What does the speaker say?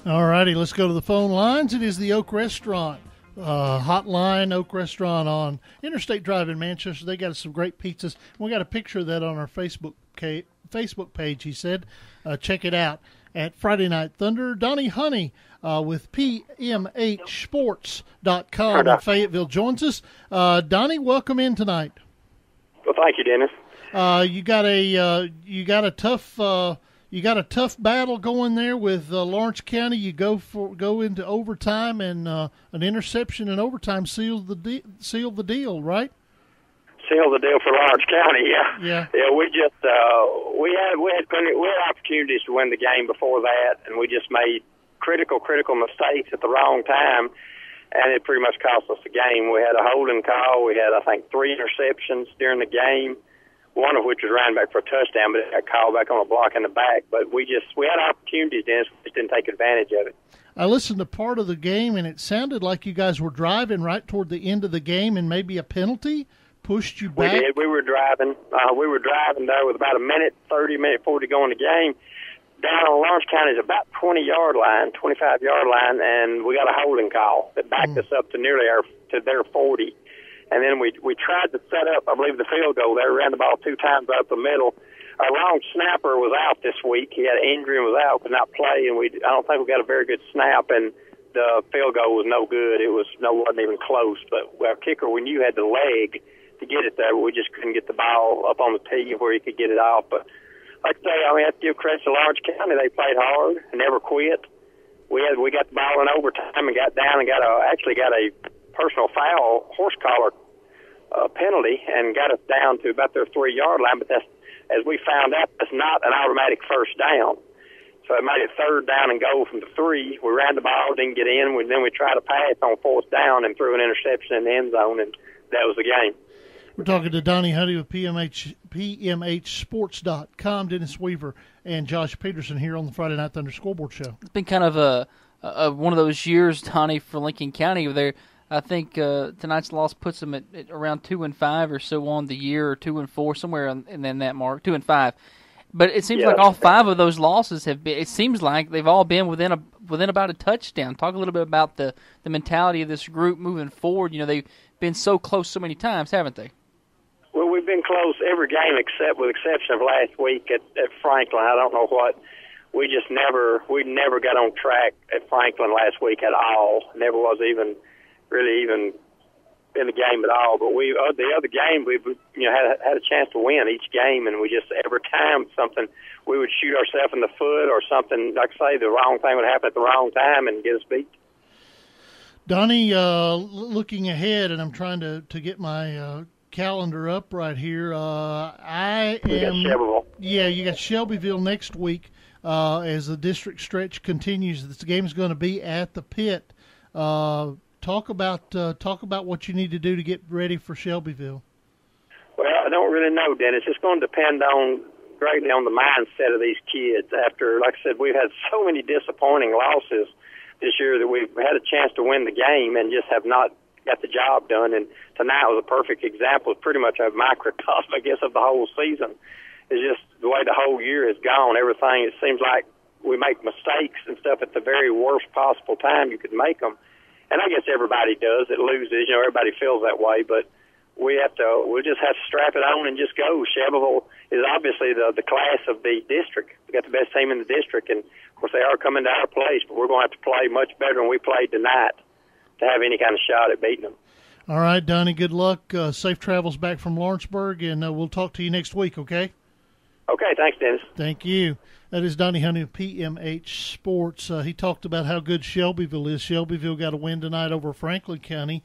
All righty, let's go to the phone lines. It is the Oak Restaurant hotline, Oak Restaurant on Interstate Drive in Manchester. They got some great pizzas. We got a picture of that on our Facebook page, he said. Check it out at Friday Night Thunder. Donny Honey with PMHsports.com in Fayetteville joins us. Donny, welcome in tonight. Well, thank you, Dennis. You got a tough battle going there with Lawrence County. You go into overtime, and an interception in overtime sealed the deal, right? Sealed the deal for Lawrence County. Yeah. We just we had opportunities to win the game before that, and we just made critical mistakes at the wrong time, and it pretty much cost us the game. We had a holding call. We had, I think, 3 interceptions during the game, one of which was ran back for a touchdown, but it got called back on a block in the back. But we had opportunities, Dennis. We just didn't take advantage of it. I listened to part of the game, and it sounded like you guys were driving right toward the end of the game, and maybe a penalty pushed you back. We did. We were driving. There with about 40 to go in the game. Down on Lawrence County's about 25-yard line, and we got a holding call that backed us up to nearly their 40. And then we tried to set up, I believe, the field goal there. Ran the ball 2 times up the middle. Our long snapper was out this week. He had an injury and was out, could not play, and I don't think we got a very good snap, and the field goal was no good. Wasn't even close. But our kicker, we knew, had the leg to get it there. We just couldn't get the ball up on the tee where he could get it off. But like I say, I have to give credit to Lawrence County. They played hard and never quit. We got the ball in overtime and got down and actually got a personal foul, horse collar penalty, and got us down to about their 3-yard line. But that's, as we found out, that's not an automatic first down. So it made it 3rd down and goal from the 3. We ran the ball, didn't get in. Then we tried to pass on 4th down and threw an interception in the end zone, and that was the game. We're talking to Donny Honey with PMHsports.com, Dennis Weaver, and Josh Peterson here on the Friday Night Thunder Scoreboard Show. It's been kind of a one of those years, Donny, for Lincoln County. I think tonight's loss puts them at around 2-5 or so on the year, or 2-4, somewhere in that mark, 2-5. But it seems like all 5 of those losses have been. It seems like they've all been within about a touchdown. Talk a little bit about the mentality of this group moving forward. You know, they've been so close so many times, haven't they? Well, we've been close every game with exception of last week at Franklin. I don't know what. We never got on track at Franklin last week at all. Never was even in the game at all. But the other game, we had a chance to win each game, and we just every time something, we would shoot ourselves in the foot or something, like I say, the wrong thing would happen at the wrong time and get us beat. Donny, looking ahead, and I'm trying to get my calendar up right here. You got Shelbyville. Yeah, you got Shelbyville next week as the district stretch continues. This game is going to be at the Pit. Talk about what you need to do to get ready for Shelbyville. Well, I don't really know, Dennis. It's going to depend greatly on the mindset of these kids. After, like I said, we've had so many disappointing losses this year that we've had a chance to win the game and just have not got the job done. And tonight was a perfect example. It's pretty much a microcosm, I guess, of the whole season. It's just the way the whole year has gone. Everything, it seems like we make mistakes and stuff at the very worst possible time you could make them. And I guess everybody does that loses. Everybody feels that way. But we'll just have to strap it on and just go. Shelbyville is obviously the class of the district. We got the best team in the district, and of course they are coming to our place. But we're going to have to play much better than we played tonight to have any kind of shot at beating them. All right, Donny, good luck. Safe travels back from Lawrenceburg, and we'll talk to you next week, okay? Okay, thanks, Dennis. Thank you. That is Donny Honey of PMH Sports. He talked about how good Shelbyville is. Shelbyville got a win tonight over Franklin County.